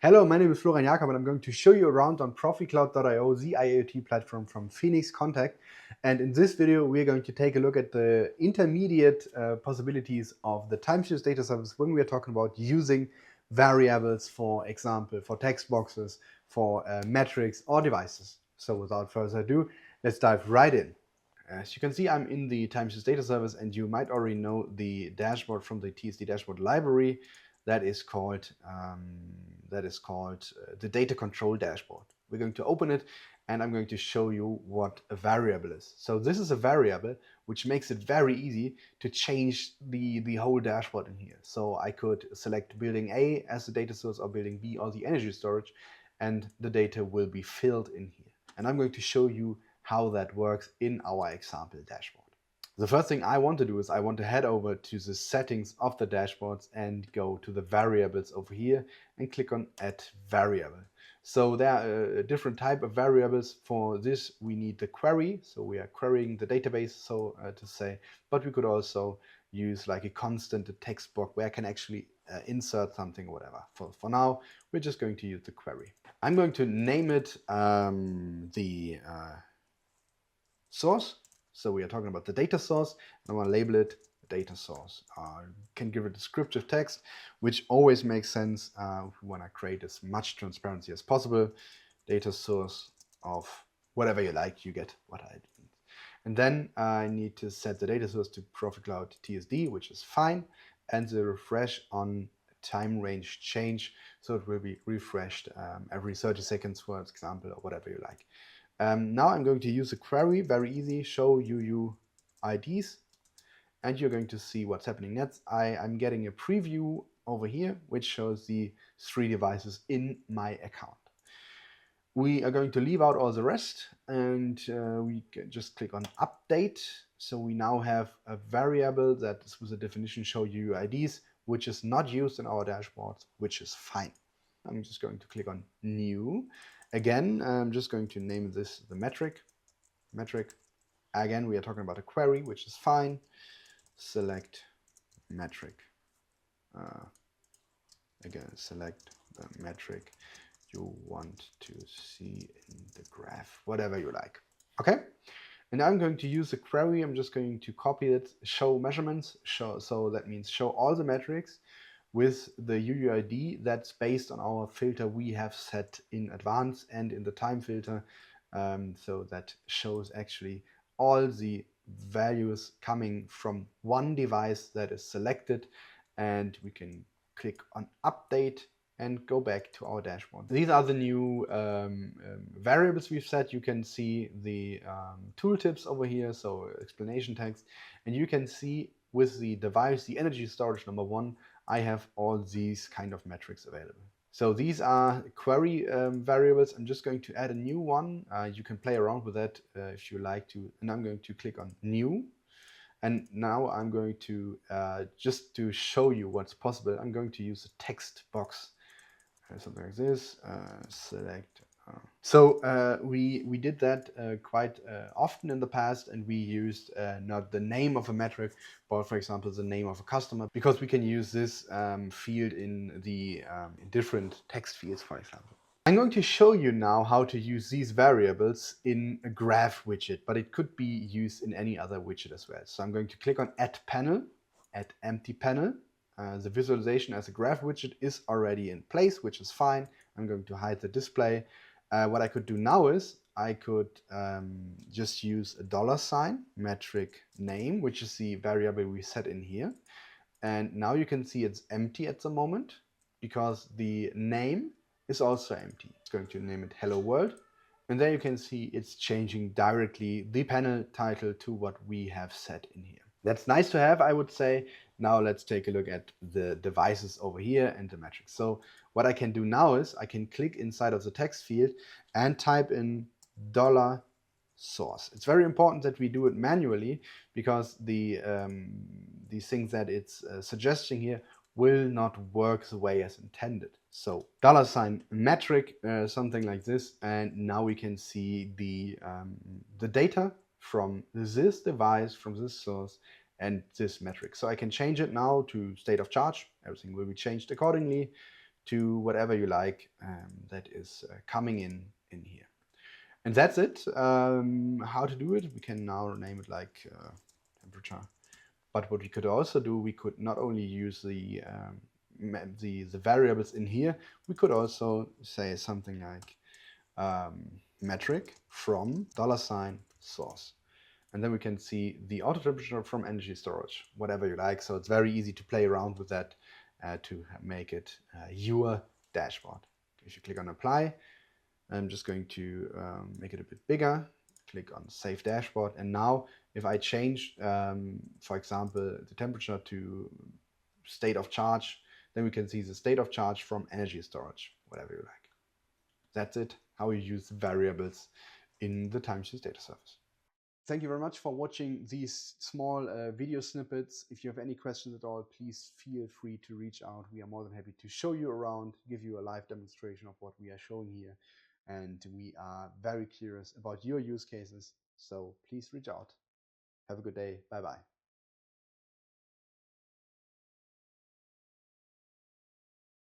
Hello, my name is Florian Jakob and I'm going to show you around on ProfiCloud.io, the IoT platform from Phoenix Contact. And in this video, we're going to take a look at the intermediate possibilities of the time series data service when we are talking about using variables, for example, for text boxes, for metrics or devices. So without further ado, let's dive right in. As you can see, I'm in the time series data service, and you might already know the dashboard from the TSD dashboard library that is called the data control dashboard. We're going to open it and I'm going to show you what a variable is. So this is a variable which makes it very easy to change the whole dashboard in here. So I could select building A as the data source or building B or the energy storage, and the data will be filled in here. And I'm going to show you how that works in our example dashboard. The first thing I want to do is I want to head over to the settings of the dashboards and go to the variables over here and click on add variable. So there are a different type of variables. For this we need the query, so we are querying the database, so to say, but we could also use like a constant, a text box where I can actually insert something or whatever. For now, we're just going to use the query. I'm going to name it the source. So we are talking about the data source, and I want to label it data source. Can give it descriptive text, which always makes sense. We want to create as much transparency as possible. Data source of whatever you like, you get what I mean. And then I need to set the data source to ProfiCloud TSD, which is fine, and the refresh on time range change, so it will be refreshed every 30 seconds, for example, or whatever you like. Now I'm going to use a query, very easy, show UUIDs, and you're going to see what's happening next. I'm getting a preview over here, which shows the 3 devices in my account. We are going to leave out all the rest, and we can just click on update. So we now have a variable that is with a definition show UUIDs, which is not used in our dashboards, which is fine. I'm just going to click on new. Again, I'm just going to name this the metric. Again, we are talking about a query, which is fine. Select metric. Again, select the metric you want to see in the graph, whatever you like. Okay. And I'm going to use the query. I'm just going to copy it, show measurements, so that means show all the metrics with the UUID that's based on our filter we have set in advance and in the time filter. So that shows actually all the values coming from one device that is selected, and we can click on update and go back to our dashboard. These are the new variables we've set. You can see the tooltips over here, so explanation text, and you can see with the device, the energy storage number 1, I have all these kind of metrics available. So these are query variables. I'm just going to add a new one. You can play around with that if you like to, and I'm going to click on new. And now I'm going to, just to show you what's possible, I'm going to use a text box. Something like this, select. We did that quite often in the past, and we used not the name of a metric, but for example the name of a customer, because we can use this field in the in different text fields, for example. I'm going to show you now how to use these variables in a graph widget, but it could be used in any other widget as well. So I'm going to click on Add Panel, Add Empty Panel. The visualization as a graph widget is already in place, which is fine. I'm going to hide the display. What I could do now is I could just use a $ metric name, which is the variable we set in here. And now you can see it's empty at the moment because the name is also empty. It's going to name it Hello World. And there you can see it's changing directly the panel title to what we have set in here. That's nice to have, I would say. Now let's take a look at the devices over here and the metrics. So what I can do now is I can click inside of the text field and type in $source. It's very important that we do it manually, because the things that it's suggesting here will not work the way as intended. So $metric, something like this, and now we can see the data from this device, from this source, and this metric. So I can change it now to state of charge. Everything will be changed accordingly to whatever you like that is coming in here. And that's it. How to do it, we can now name it like temperature. But what we could also do, we could not only use the variables in here, we could also say something like metric from $source. And then we can see the auto temperature from energy storage, whatever you like. So it's very easy to play around with that to make it your dashboard. If you click on apply, I'm just going to make it a bit bigger, click on save dashboard. And now if I change, for example, the temperature to state of charge, then we can see the state of charge from energy storage, whatever you like. That's it, how you use variables in the timesheet data service. Thank you very much for watching these small video snippets. If you have any questions at all, please feel free to reach out. We are more than happy to show you around, give you a live demonstration of what we are showing here. And we are very curious about your use cases. So please reach out. Have a good day. Bye-bye.